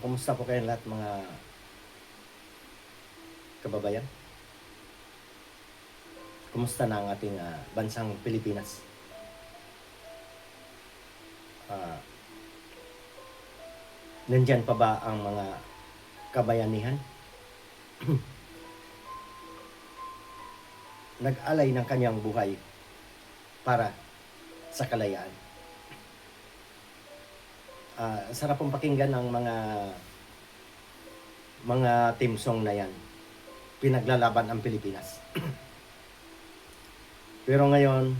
Kumusta po kayong lahat mga kababayan? Kumusta na ang ating bansang Pilipinas? Ah, Nandyan pa ba ang mga kabayanihan? Nag-alay ng kanyang buhay para sa kalayaan. Sarap pong pakinggan ang mga team song na yan. Pinaglalaban ang Pilipinas. Pero ngayon,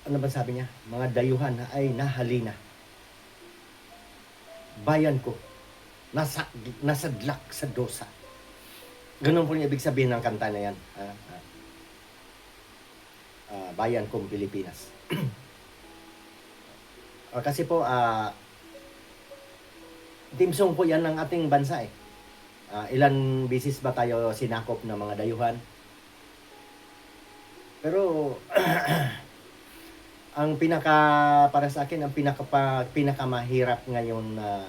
ano ba sabi niya? Mga dayuhan ay nahalina. Bayan ko, nasadlak sa dosa. Ganun po yung ibig sabihin ng kanta na yan. Bayan kong Pilipinas. Kasi po, team song po yan ng ating bansa eh. Ilan bisis ba tayo sinakop ng mga dayuhan? Pero ang para sa akin, ang pinakamahirap ngayon na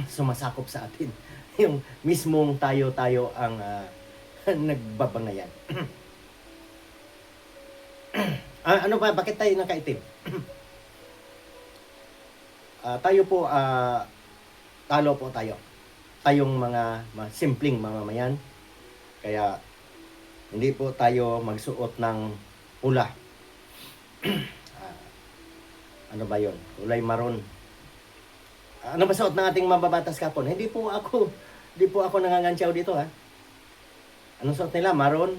sumasakop sa atin, yung mismong tayo ang nagbabangayan. Ano ba? Bakit tayo nakaitim? Tayo po, talo po tayo. Tayong mga simpleng mamamayan. Kaya hindi po tayo magsuot ng pula. Ano ba yon? Kulay maroon. Ano ba suot ng ating mababatas kapon? Hindi po ako nangangantsaw dito ha. Anong suot nila? Maroon,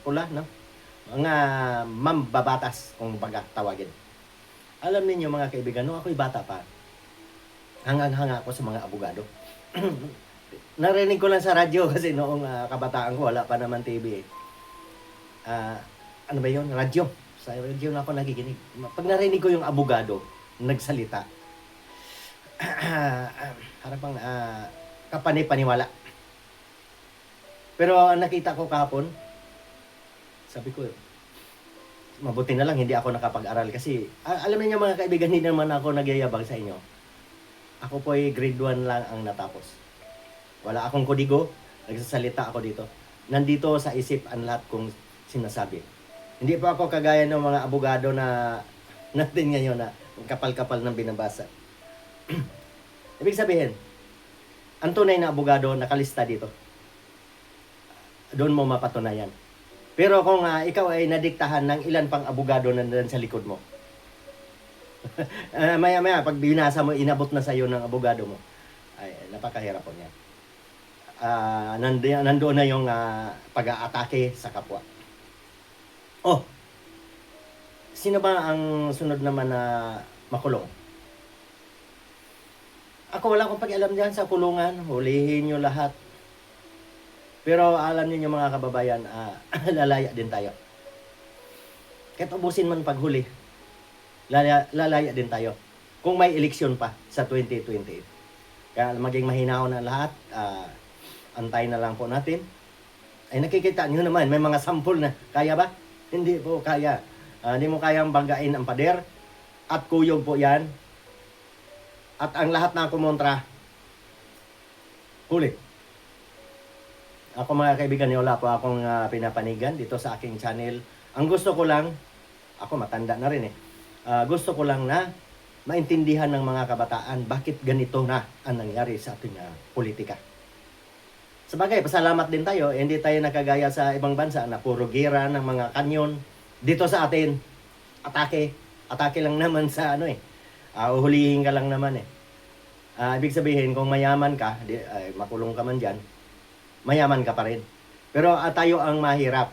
pula, no? Mga mambabatas kung baga tawagin. Alam niyo mga kaibigan, nung ako'y bata pa, hangang-hanga ako sa mga abogado. Narinig ko lang sa radyo kasi noong kabataan ko, wala pa naman TV. Ano ba yun? Radyo. Sa radyo na ako nakikinig. Pag narinig ko yung abogado, nagsalita, harapang kapani-paniwala. Pero nakita ko kahapon, sabi ko, mabuti na lang hindi ako nakapag-aral kasi alam niyo mga kaibigan, hindi naman ako nagyayabang sa inyo. Ako po ay grade 1 lang ang natapos. Wala akong kodigo, nagsasalita ako dito. Nandito sa isip ang lahat kong sinasabi. Hindi po ako kagaya ng mga abogado na natin ngayon na kapal-kapal ng binabasa. Ibig sabihin, ang tunay na abogado nakalista dito. Doon mo mapatunayan. Pero kung ikaw ay nadiktahan ng ilan pang abogado na nandun sa likod mo, maya-maya, pag binasa mo, inabot na sa'yo ng abogado mo, ay napakahirap po niya. Nandoon na yung pag-aatake sa kapwa. Oh, sino ba ang sunod naman na makulong? Ako wala akong pag-alam dyan sa kulungan. Hulihin nyo lahat. Pero alam niyo mga kababayan, lalaya din tayo. Kahit ubusin man paghuli, lalaya din tayo. Kung may eleksyon pa sa 2028. Kaya maging mahinaw na lahat, antay na lang po natin. Ay nakikita niyo naman, may mga sampol na. Kaya ba? Hindi po kaya. Hindi mo kayang banggain ang pader. At kuyog po yan. At ang lahat na kumontra, huli. Ako mga kaibigan, wala po akong pinapanigan dito sa aking channel. Ang gusto ko lang, ako matanda na rin gusto ko lang na maintindihan ng mga kabataan bakit ganito na ang nangyari sa ating politika. Sabagay, pasalamat din tayo. Hindi tayo nakagaya sa ibang bansa na puro gira ng mga kanyon. Dito sa atin, atake. Atake lang naman sa uhulihin ka lang naman ibig sabihin, kung mayaman ka, makulong ka man dyan, mayaman ka pa rin. Pero tayo ang mahirap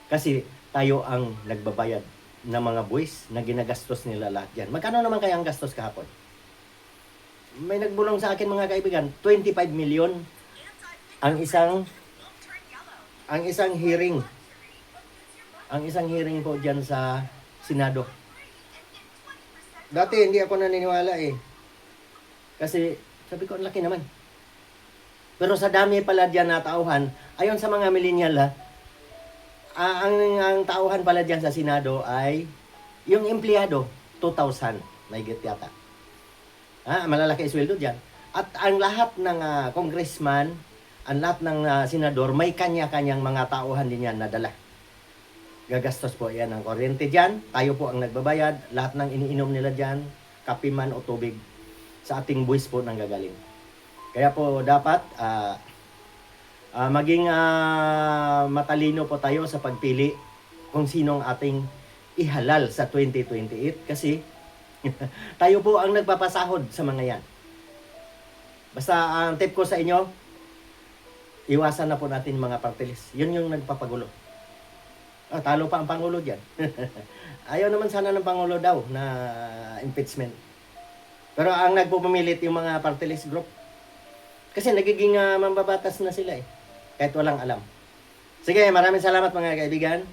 kasi tayo ang nagbabayad ng mga buwis na ginagastos nila lahat yan. Magkano naman kaya ang gastos kahapon? May nagbulong sa akin mga kaibigan, 25 million ang isang hearing. Ang isang hearing po dyan sa Senado. Dati hindi ako naniniwala Kasi sabi ko, ang laki naman. Pero sa dami pala dyan na tauhan, ayon sa mga millennial ang tauhan pala dyan sa Senado ay yung empleyado, 2,000, may get yata. Malalaki sweldo diyan. At ang lahat ng congressman, ang lahat ng senador, may kanya-kanyang mga tauhan din yan na dala. Gagastos po yan ng kuryente diyan. Tayo po ang nagbabayad. Lahat ng iniinom nila diyan, kape man o tubig, sa ating buwis po nang gagaling. Kaya po dapat maging matalino po tayo sa pagpili kung sinong ating ihalal sa 2028 kasi tayo po ang nagpapasahod sa mga yan. Basta ang tip ko sa inyo, iwasan na po natin mga party list. Yun yung nagpapagulo. Talo pa ang Pangulo dyan. Ayaw naman sana ng Pangulo daw na impeachment. Pero ang nagpupumilit yung mga party list group. Kasi nagiging mambabatas na sila eh. Kahit walang alam. Sige, maraming salamat mga kaibigan.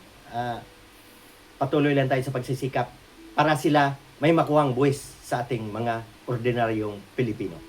Patuloy lang tayo sa pagsisikap para sila may makuhang buwis sa ating mga ordinaryong Pilipino.